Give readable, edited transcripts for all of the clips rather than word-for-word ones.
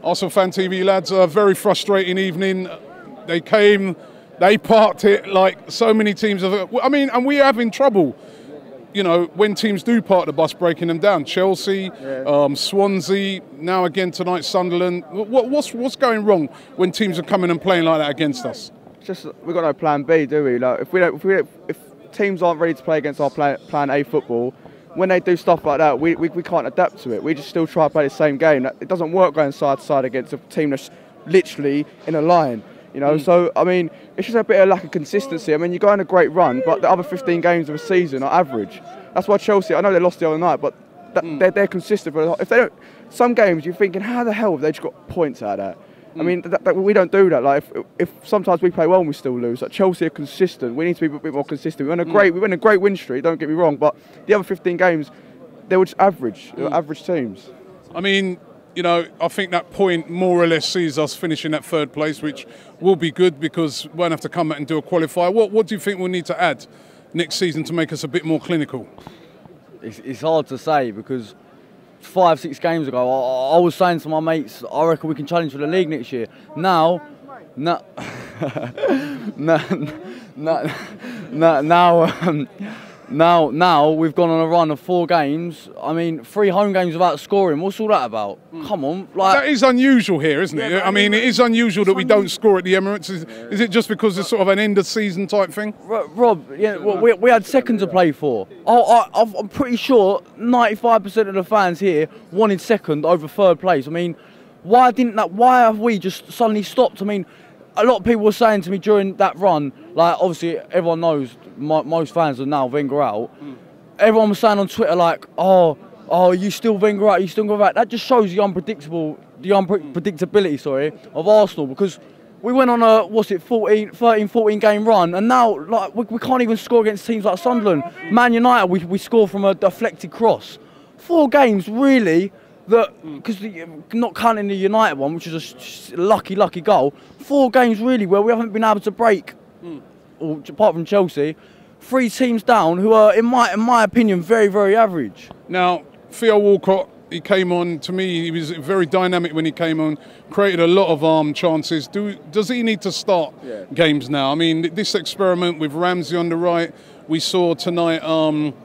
Arsenal Fan TV lads, a very frustrating evening. They came, they parked it like so many teams have. I mean, and we're having trouble, you know, when teams do park the bus, breaking them down. Chelsea, Swansea, now again tonight Sunderland. What's going wrong when teams are coming and playing like that against us? Just we've got no plan B, do we? Like if teams aren't ready to play against our plan A football, when they do stuff like that, we can't adapt to it. We just still try to play the same game. It doesn't work going side to side against a team that's literally in a line. You know, so I mean, it's just a bit of lack of consistency. I mean, you go on a great run, but the other 15 games of a season are average. That's why Chelsea, I know they lost the other night, but they're consistent. But if they don't, some games you're thinking, how the hell have they just got points out of that? I mean, we don't do that. Like, if sometimes we play well and we still lose. Like Chelsea are consistent. We need to be a bit more consistent. We went a great win streak. Don't get me wrong, but the other 15 games, they were just average. They were average teams. I mean, you know, I think that point more or less sees us finishing at third place, which will be good because we won't have to come out and do a qualifier. What do you think we'll need to add next season to make us a bit more clinical? It's hard to say because 5-6 games ago, I was saying to my mates, I reckon we can challenge for the league next year. Now we've gone on a run of 4 games. I mean, 3 home games without scoring. What's all that about? Come on, like that is unusual here, isn't it? I mean, it is unusual that we don't score at the Emirates. Is it just because it's sort of an end of season type thing? Rob, yeah, well, we had second to play for. I'm pretty sure 95% of the fans here wanted second over third place. I mean, why have we just suddenly stopped? I mean, a lot of people were saying to me during that run, like obviously everyone knows most fans are now Wenger out. Everyone was saying on Twitter like, oh, you still Wenger out, you still Wenger out. That just shows the unpredictability, of Arsenal, because we went on a 13-14 game run, and now like we can't even score against teams like Sunderland. Man United, we score from a deflected cross. 4 games really. Because not counting the United one, which is a lucky goal, 4 games really where we haven't been able to break, or apart from Chelsea, 3 teams down who are, in my opinion, very, very average. Now, Theo Walcott, he came on, to me, he was very dynamic when he came on, created a lot of chances. Does he need to start games now? I mean, this experiment with Ramsey on the right, we saw tonight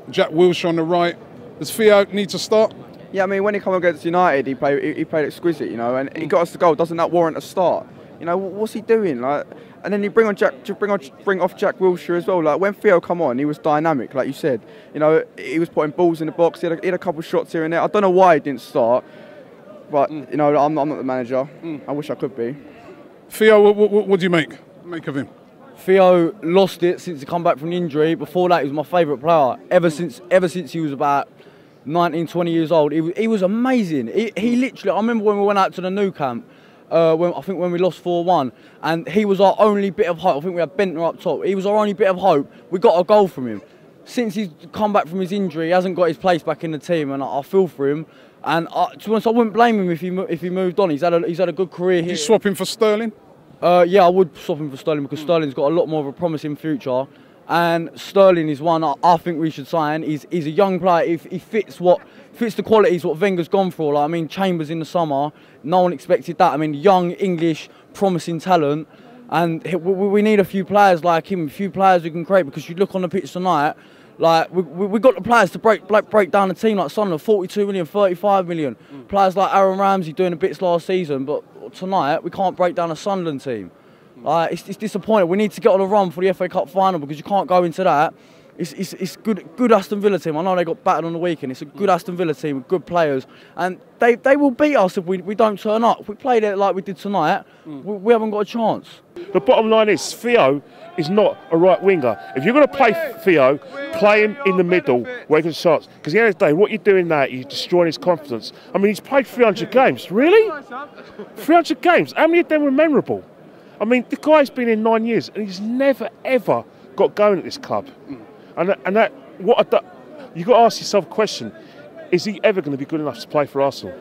Jack Wilshere on the right. Does Theo need to start? Yeah, I mean, when he came against United, he played exquisite, you know, and he got us the goal. Doesn't that warrant a start? You know, what's he doing? Like, and then you bring off Jack Wilshere as well. Like when Theo come on, he was dynamic, like you said. You know, he was putting balls in the box. He had a couple of shots here and there. I don't know why he didn't start, but you know, I'm not the manager. I wish I could be. Theo, what do you make of him? Theo lost it since he come back from the injury. Before that, he was my favourite player ever since he was about 19, 20 years old. He was amazing. He literally, I remember when we went out to the new camp, when we lost 4-1, and he was our only bit of hope. I think we had Bentner up top. He was our only bit of hope. We got a goal from him. Since he's come back from his injury, he hasn't got his place back in the team, and I feel for him. And to be honest, I wouldn't blame him if he moved on. He's had a good career here. You swap him for Sterling? Yeah, I would swap him for Sterling because Sterling's got a lot more of a promising future. And Sterling is one I think we should sign. He's a young player. He fits the qualities what Wenger's gone for. Like, I mean, Chambers in the summer, no one expected that. I mean, young English, promising talent, and we need a few players like him, a few players who can create. Because you look on the pitch tonight, like we got the players to break down a team like Sunderland, 42 million, 35 million. Players like Aaron Ramsey doing the bits last season, but tonight we can't break down a Sunderland team. It's disappointing. We need to get on a run for the FA Cup final because you can't go into that. It's good Aston Villa team. I know they got battered on the weekend. It's a good Aston Villa team with good players, and they will beat us if we don't turn up. If we played it like we did tonight, we haven't got a chance. The bottom line is Theo is not a right winger. If you're going to play Theo, play him in the middle where he can chance. Because at the end of the day, what you're doing now, you're destroying his confidence. I mean, he's played 300 games. Really? 300 games? How many of them were memorable? I mean, the guy's been in 9 years and he's never ever got going at this club. And you've got to ask yourself a question: is he ever going to be good enough to play for Arsenal?